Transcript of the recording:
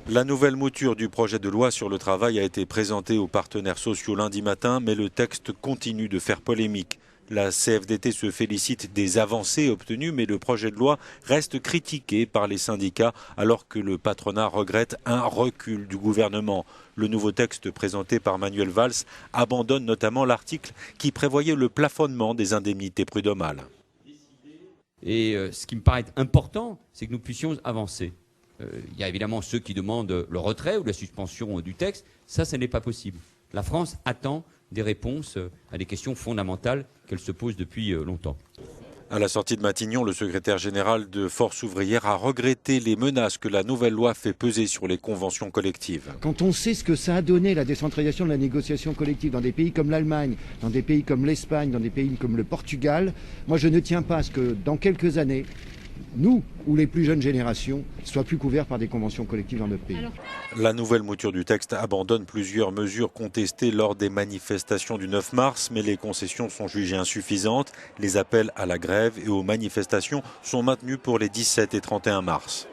La nouvelle mouture du projet de loi sur le travail a été présentée aux partenaires sociaux lundi matin, mais le texte continue de faire polémique. La CFDT se félicite des avancées obtenues, mais le projet de loi reste critiqué par les syndicats alors que le patronat regrette un recul du gouvernement. Le nouveau texte présenté par Manuel Valls abandonne notamment l'article qui prévoyait le plafonnement des indemnités prud'homales. Et ce qui me paraît important, c'est que nous puissions avancer. Il y a évidemment ceux qui demandent le retrait ou la suspension du texte. Ça n'est pas possible. La France attend des réponses à des questions fondamentales qu'elle se pose depuis longtemps. À la sortie de Matignon, le secrétaire général de Force ouvrière a regretté les menaces que la nouvelle loi fait peser sur les conventions collectives. Quand on sait ce que ça a donné, la décentralisation de la négociation collective dans des pays comme l'Allemagne, dans des pays comme l'Espagne, dans des pays comme le Portugal, moi je ne tiens pas à ce que dans quelques années, nous ou les plus jeunes générations soient plus couverts par des conventions collectives dans notre pays. La nouvelle mouture du texte abandonne plusieurs mesures contestées lors des manifestations du 9 mars, mais les concessions sont jugées insuffisantes. Les appels à la grève et aux manifestations sont maintenus pour les 17 et 31 mars.